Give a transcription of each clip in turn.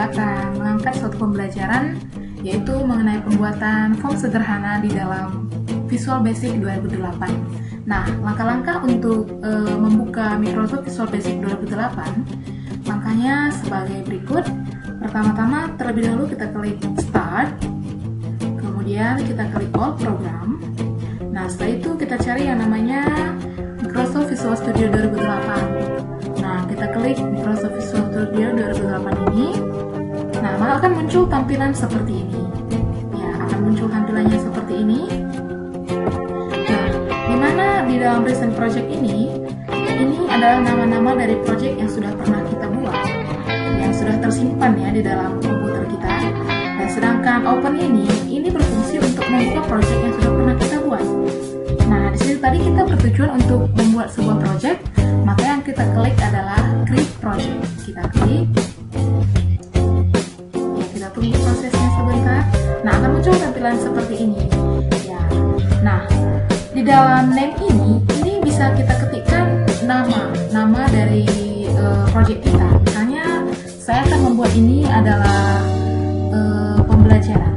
saya akan mengangkat suatu pembelajaran yaitu mengenai pembuatan form sederhana di dalam Visual Basic 2008. Nah, langkah-langkah untuk membuka Microsoft Visual Basic 2008 langkahnya sebagai berikut. Pertama-tama terlebih dahulu kita klik Start, kemudian kita klik All Program. Nah, setelah itu kita cari yang namanya Microsoft Visual Studio 2008. Nah, kita klik Microsoft Visual Studio 2008 ini. Nah, maka akan muncul tampilan seperti ini. Ya, akan muncul tampilannya seperti ini. Nah, dimana di dalam recent project ini adalah nama-nama dari project yang sudah pernah kita buat, yang sudah tersimpan ya di dalam komputer kita. Dan sedangkan Open ini berfungsi untuk membuka project yang sudah pernah kita buat. Nah, di sini tadi kita bertujuan untuk membuat sebuah project, maka yang kita klik adalah Create Project. Kita klik. Ya, kita tunggu prosesnya sebentar. Nah, akan muncul tampilan seperti ini. Ya. Nah, di dalam name ini bisa kita ketikkan nama dari project kita. Misalnya, saya akan membuat ini adalah pembelajaran.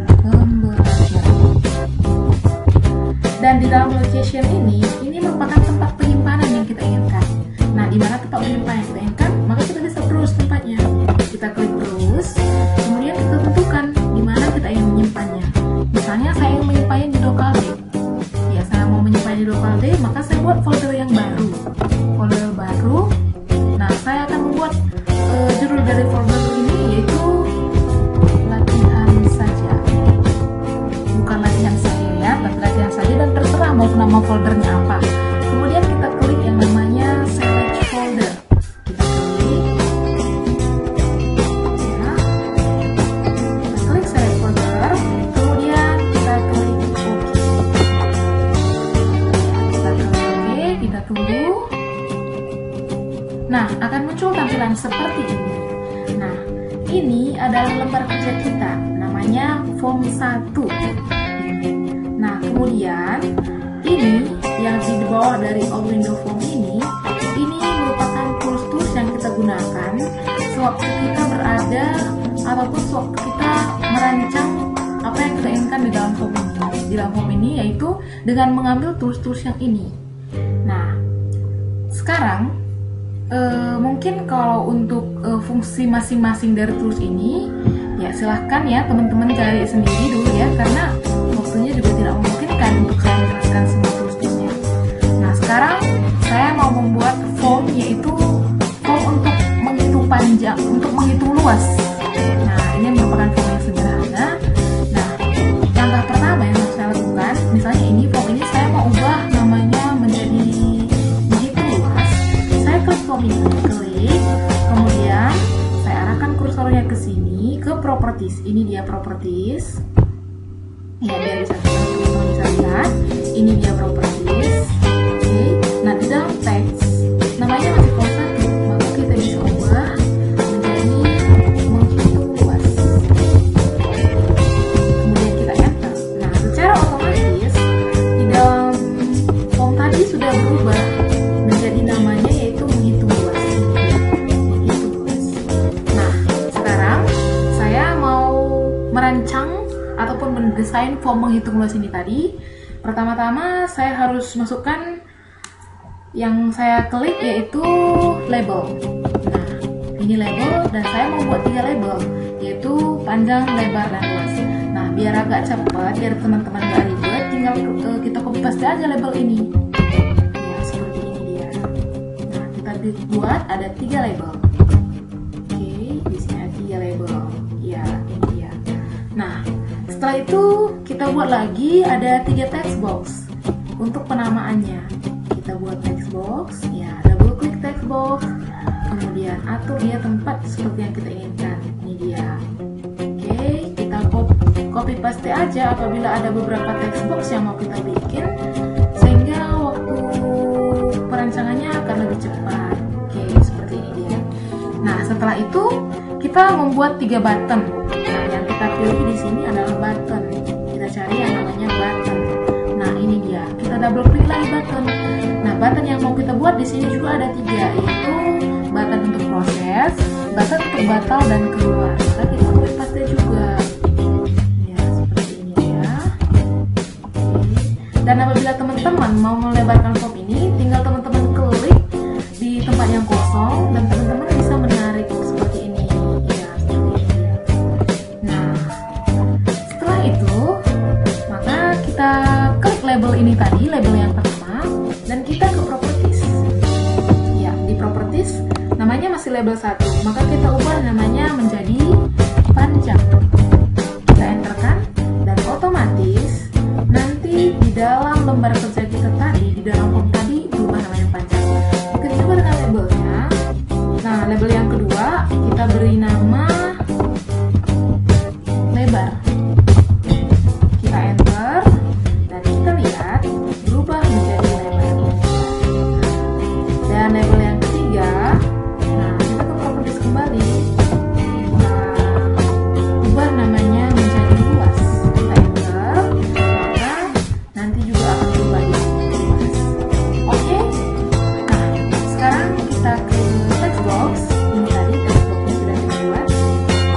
Dan di dalam location ini merupakan tempat penyimpanan yang kita inginkan. Nah, di mana tempat penyimpanan yang kita inginkan, maka kita bisa terus tempatnya. Kita klik terus, kemudian kita tentukan di mana kita ingin menyimpannya. Misalnya, saya ingin menyimpannya di local D. Ya, saya mau menyimpannya di local D, maka saya buat folder yang baru. Folder baru. Nah, saya akan membuat judul dari folder ini yaitu latihan saja. Bukan latihan saja ya, tapi latihan saja, dan terserah mau nama foldernya apa. Kemudian kita klik yang namanya Select Folder. Kita klik. Ya. Kita klik Select Folder. Kemudian kita klik OK. Kita klik OK, kita tunggu. Nah, akan muncul tampilan seperti ini. Nah, ini adalah lembar kerja kita, namanya Form 1. Nah, kemudian ini yang di bawah dari All Window Form ini merupakan tools-tools yang kita gunakan sewaktu kita berada ataupun sewaktu kita merancang apa yang kita inginkan di dalam form ini. Di dalam form ini yaitu dengan mengambil tools-tools yang ini. Nah, sekarang mungkin kalau untuk fungsi masing-masing dari tools ini, ya silahkan ya teman-teman cari sendiri dulu ya, karena waktunya juga tidak memungkinkan untuk saya menjelaskan semua tools-toolsnya. Nah, sekarang saya mau membuat form, yaitu form untuk menghitung panjang, untuk menghitung luas. Nah, ini merupakan form yang sederhana. Nah, langkah pertama yang harus saya lakukan, misalnya ini form ini saya mau ubah namanya menjadi begitu luas. Saya klik form ini, klik, kemudian saya arahkan kursornya ke sini, ke properties. Ini dia properties. Ya, biar teman-teman bisa lihat. Ini dia properties. Oke. Nah, di dalam teks namanya masih form 1, maka kita bisa ubah menjadi menghitung luas. Kemudian kita enter. Nah, secara otomatis di dalam form tadi sudah berubah menjadi namanya yaitu menghitung luas. Menghitung luas. Nah, sekarang saya mau merancang ataupun mendesain form menghitung luas ini tadi. Pertama-tama saya harus masukkan yang saya klik yaitu label. Nah, ini label, dan saya mau buat 3 label, yaitu panjang, lebar, dan luas. Nah, biar agak cepat, biar teman-teman gak ribet, tinggal kita copy paste aja label ini. Ya, seperti ini dia. Nah, kita buat ada 3 label. Oke, di sini ada 3 label. Ya, ini dia. Nah, setelah itu kita buat lagi ada 3 text box untuk penamaannya. Kita buat text box, ya, double klik text box, kemudian atur dia tempat seperti yang kita inginkan. Ini dia. Oke, kita copy paste aja apabila ada beberapa text box yang mau kita bikin, sehingga waktu perancangannya akan lebih cepat. Oke, seperti ini dia. Nah, setelah itu kita membuat 3 button. Nah, yang kita pilih di sini adalah button. Kita cari yang namanya button. Nah, ini dia. Kita double klik lagi button. Nah, button yang mau kita buat di sini juga ada 3, yaitu button untuk proses, button untuk batal dan keluar. Maka kita luasnya juga. Ya, seperti ini ya. Oke. Dan apabila teman-teman mau melebarkan form ini, tinggal teman-teman klik di tempat yang kosong dan teman-teman bisa menarik seperti ini. Ya, seperti ini. Nah, setelah itu, maka kita klik label ini tadi, label yang pertama, dan kita ke properties. Ya, di properties namanya masih label 1, maka kita ubah namanya menjadi panjang. Kita enterkan dan otomatis nanti di dalam lembar kerja kita tadi, di dalam form tadi berubah namanya panjang. Begitu juga dengan labelnya. Nah, label yang kedua kita beri nama lebar. Kita enter dan kita lihat berubah menjadi lebar. Dan label yang ketiga, nah kita ke properties kembali. Nah, ubah namanya menjadi luas. Kita enter, maka nanti juga akan berubah jadi luas. Oke. Nah, sekarang kita ke text box. Ini tadi text boxnya sudah dibuat.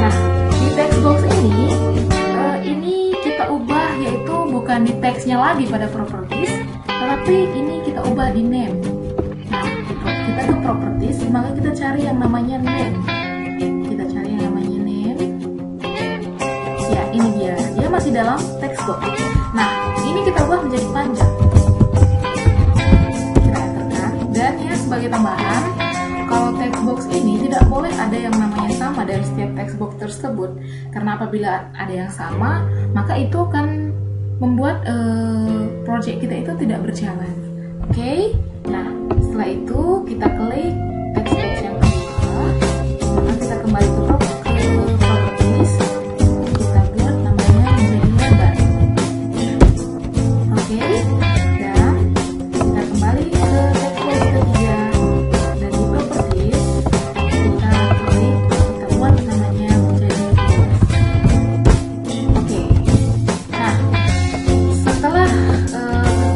Nah, di text box ini kita ubah, yaitu bukan di teksnya lagi pada properties, tetapi ini kita ubah di name. Nah, kita ke properties, maka kita cari yang namanya name. Kita cari yang namanya name. Ya, ini dia masih dalam text box. Nah, ini kita ubah menjadi panjang. Kita enterkan, dan ya sebagai tambahan, kalau text box ini tidak boleh ada yang namanya sama dari setiap text box tersebut, karena apabila ada yang sama, maka itu akan membuat project kita itu tidak berjalan. Oke. Nah, setelah itu kita klik text box yang kedua, maka kita kembali ke properties, kita buat namanya menjadi lebar. Oke. Dan kita kembali ke text box ketiga, dan di properties kita klik, kita buat namanya menjadi luas. Oke. Nah, setelah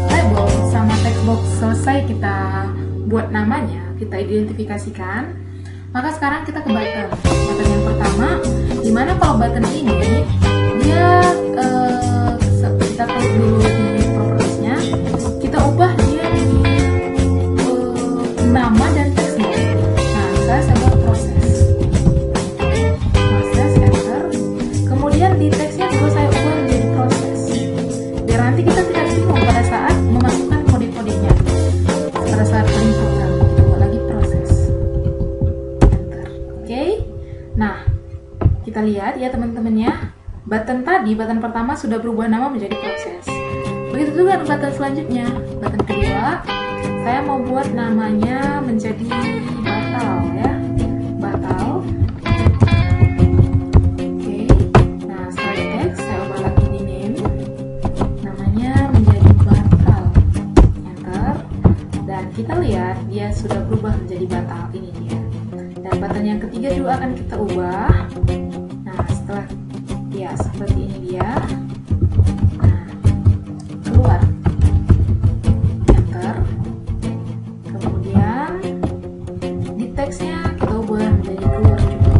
label sama text box selesai kita buat namanya, kita identifikasikan, maka sekarang kita ke button. Button yang pertama, dimana kalau button ini dia kita klik dulu di propertiesnya, kita ubah dia di nama dan text box. Nah, saya buat proses enter, kemudian di teksnya juga saya ubah menjadi proses, biar nanti kita tidak bingung pada saat memasukkan kode-kodenya. Pada saat print program kita buat lagi proses enter. Oke. Nah, kita lihat ya teman-temannya, button tadi, button pertama sudah berubah nama menjadi proses. Begitu juga button selanjutnya. Button kedua saya mau buat namanya menjadi batal ya, batal. Oke. Nah, setelah teks saya ubah lagi di name, namanya menjadi batal. Enter. Dan kita lihat dia sudah berubah menjadi batal. Ini dia. Dan button yang ketiga juga akan kita ubah. Nah, setelah ya seperti ini dia. Nah, keluar. Enter. Kemudian di teksnya kita ubah menjadi keluar juga.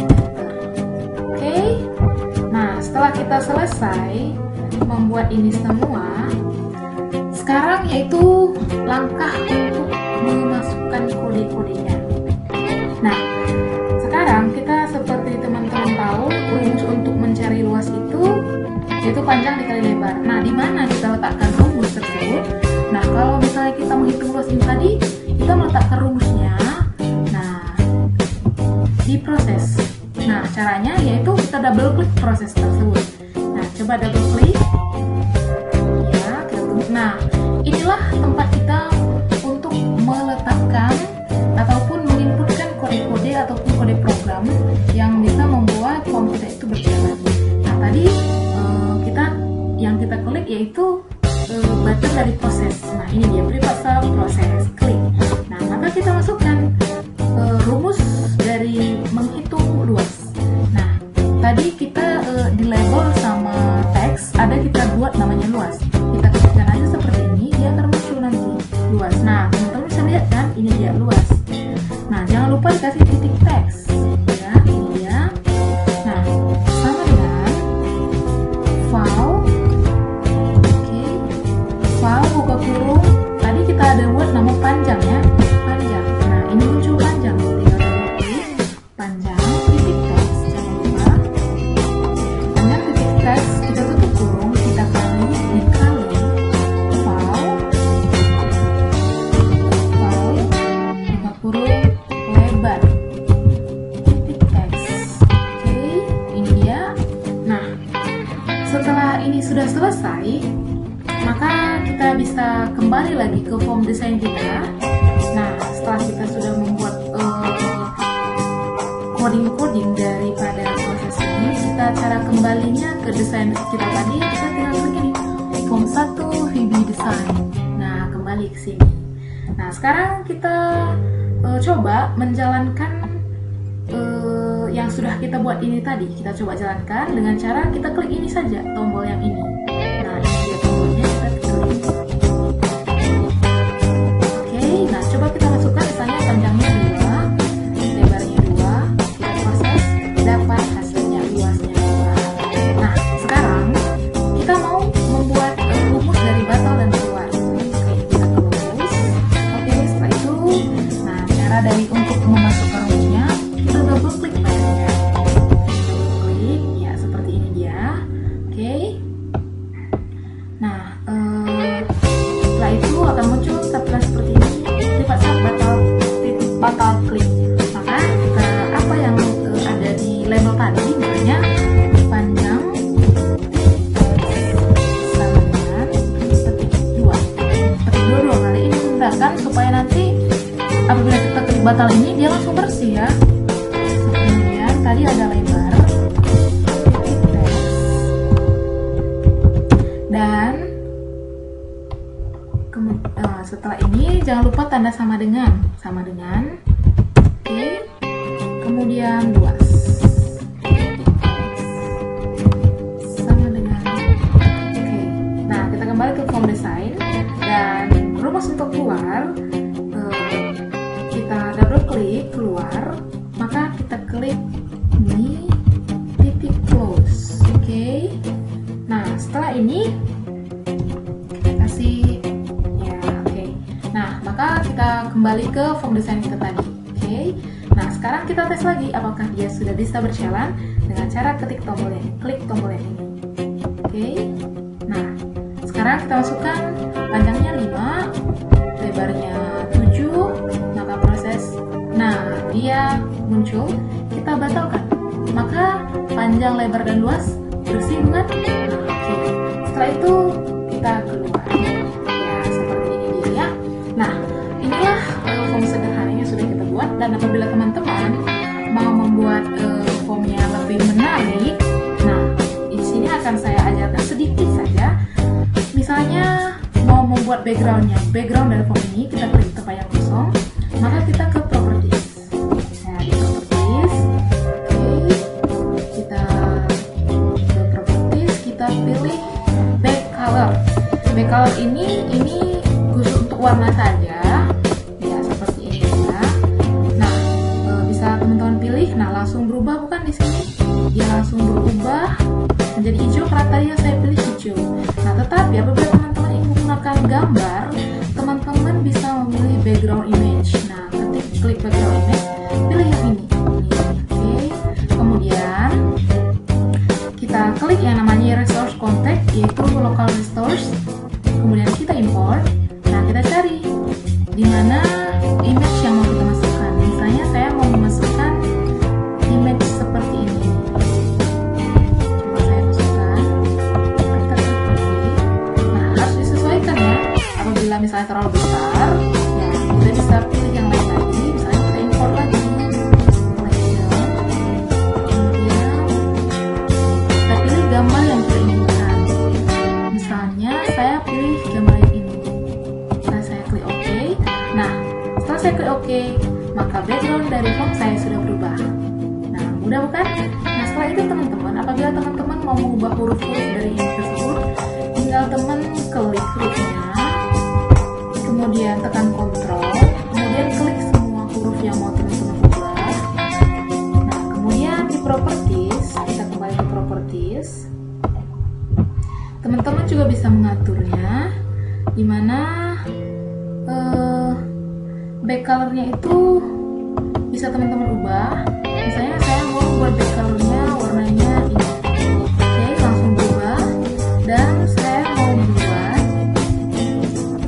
Enter. Oke. Nah, setelah kita selesai membuat ini semua, sekarang yaitu langkah untuk memasukkan kode-kodenya. Nah, sekarang kita seperti teman-teman tahu, rumus untuk mencari luas itu yaitu panjang dikali lebar. Nah, di mana kita letakkan rumus tersebut? Nah, kalau misalnya kita menghitung luas ini tadi, kita meletakkan rumusnya. Nah, di proses. Nah, caranya yaitu kita double klik proses tersebut. Nah, coba double klik. Ya, kita tunggu. Nah, inilah tempat kita untuk meletakkan ataupun menginputkan kode-kode ataupun kode program yang bisa membuat form kita itu berjalan. Nah, tadi yang kita klik yaitu button dari proses. Nah, ini dia previous proses, klik. Nah, maka kita masukkan rumus dari menghitung luas. Nah, tadi kita di label sama teks ada kita buat namanya luas. Kita klikkan aja seperti ini, dia akan muncul nanti. ini sudah selesai, maka kita bisa kembali lagi ke form desain kita. Nah, setelah kita sudah membuat coding-coding daripada proses ini, kita cara kembalinya ke desain kita tadi, kita tinggal klik ini, form 1 VB design. Nah, kembali ke sini. Nah, sekarang kita coba menjalankan yang sudah kita buat ini tadi. Kita coba jalankan dengan cara kita klik ini saja, tombol yang ini. Nah, ini dia tombolnya, kita klik. Oke, nah coba kita masukkan misalnya panjangnya 2, lebarnya 2, kita proses, dapat hasilnya luasnya 2. Nah, sekarang kita mau membuat rumus dari batal dan keluar. Oke, kita close. Oke, setelah itu, nah cara dari untuk memasukkan rumusnya, kita double klik padanya. Double klik, ya seperti ini dia. Oke. Nah, setelah itu akan muncul tampilan seperti ini. Lipat saat batal klik. Maka kita apa yang ada di label tadi, misalnya panjang sama dengan petik 2. Petik 2 dua kali ini memudahkan supaya nanti apabila kita klik batal ini dia langsung bersih ya. Kemudian tadi ada lebar, dan setelah ini jangan lupa tanda sama dengan, oke. Kemudian luas sama dengan, oke. Nah, kita kembali ke form design dan rumus untuk keluar, kita double klik keluar, maka kita klik ini titik close, oke. Nah, setelah ini kita kasih ya, oke. Nah, maka kita kembali ke form design kita tadi, oke. Nah, sekarang kita tes lagi apakah dia sudah bisa berjalan dengan cara ketik tombolnya, klik tombol yang ini, oke. Nah, sekarang kita masukkan panjangnya 5, lebarnya 7, maka proses, nah dia muncul, kita batalkan, maka panjang, lebar, dan luas bersih bukan? Nah, oke. Setelah itu kita keluar ya, seperti ini dia ya. Nah, inilah form sederhananya sudah kita buat, dan apabila teman-teman mau membuat formnya lebih menarik, nah di sini akan saya ajarkan sedikit saja. Misalnya mau membuat background dari form ini, kita klik tempat yang kosong, maka kita ke properties. Nah, di properties, oke, kita ke properties, kita pilih back color. Back color ini khusus untuk warna saja, ya seperti ini ya. Nah, bisa teman-teman pilih. Nah, langsung berubah bukan di sini? Dia langsung berubah menjadi hijau karena tadi yang saya pilih hijau. Nah, tetapi apabila teman-teman ingin menggunakan gambar, teman-teman bisa memilih background image. Nah, klik background image, pilih yang ini. Oke. Kemudian kita klik yang namanya resource contact, yaitu local resource. Kemudian kita import. Nah, kita cari di mana image yang mau kita masukkan. Misalnya saya mau memasukkan image seperti ini. Coba saya masukkan. Kita klik OK. Nah, harus disesuaikan ya. Apabila misalnya terlalu besar, ya kita bisa pilih yang lain lagi. Misalnya kita import lagi. Kemudian kita pilih gambar yang kita inginkan. Misalnya saya pilih gambar yang ini. Nah, saya klik OK. Nah, setelah saya klik OK, maka background dari form saya sudah berubah. Nah, mudah bukan? Nah, setelah itu teman-teman, apabila teman-teman mau mengubah huruf-huruf dari ini tersebut, tinggal teman klik hurufnya, kemudian tekan Ctrl, kemudian klik semua huruf yang mau teman-teman ubah. Nah, kemudian di properties, kita kembali ke properties. Teman-teman juga bisa mengaturnya, dimana back colornya itu bisa teman-teman ubah. Misalnya saya mau buat back colornya warnanya ini, oke, langsung berubah. Dan saya mau buat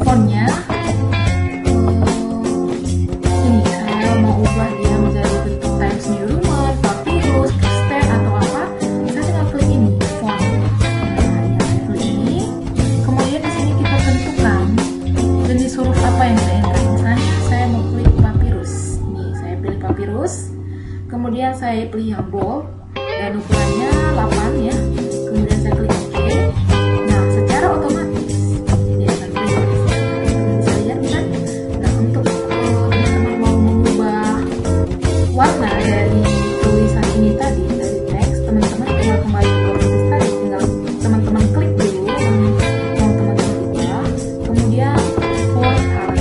fontnya ini, saya mau ubah dia menjadi bentuk Times New Roman, Papyrus, Kristen atau apa. Saya tinggal klik ini font. Nah, ya, dan ukurannya 8 ya. Kemudian saya klik OK. Nah, secara otomatis dia akan keluar. Bisa lihat kan? Nah, untuk teman-teman mau mengubah warna dari tulisan ini tadi, dari teks, teman-teman tinggal kembali ke properties tadi, tinggal teman-teman klik dulu yang mau teman-teman ubah, kemudian font color.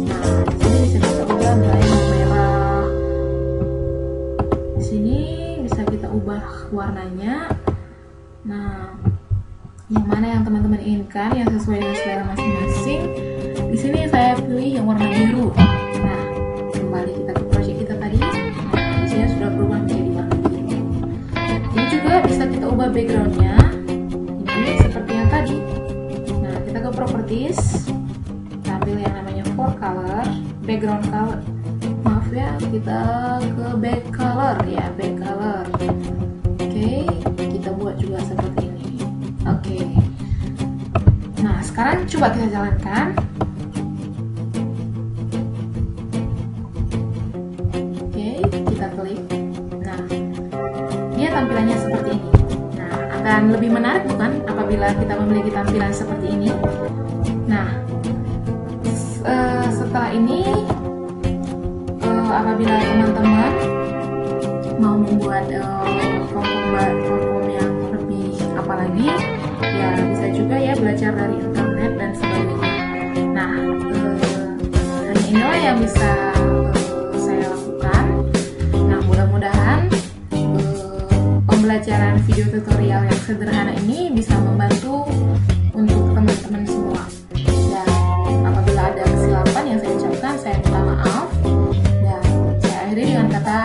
Nah, di sini bisa kita ubah mulai merah. Di sini bisa kita ubah warnanya. Nah, yang mana yang teman-teman inginkan, yang sesuai dengan selera masing-masing. Di sini saya pilih yang warna biru. Nah, kembali kita ke project kita tadi. Nah, di sini sudah berubah menjadi warna biru. Ini juga bisa kita ubah backgroundnya. Ini seperti yang tadi. Nah, kita ke properties, ambil yang namanya font color, background color. Maaf ya, kita ke back color ya, back color. Oke, kita buat juga seperti ini. Oke. Nah, sekarang coba kita jalankan. Oke, kita klik. Nah, dia tampilannya seperti ini. Nah, akan lebih menarik bukan apabila kita memiliki tampilan seperti ini. Nah, setelah ini apabila teman-teman mau membuat form yang lebih apalagi, ya bisa juga ya belajar dari internet dan sebagainya. Nah, hanya inilah yang bisa saya lakukan. Nah, mudah-mudahan pembelajaran video tutorial yang sederhana ini bisa membantu untuk teman-teman semua. Dan apabila ada kesilapan yang saya ucapkan, saya minta maaf. Dan saya akhiri dengan kata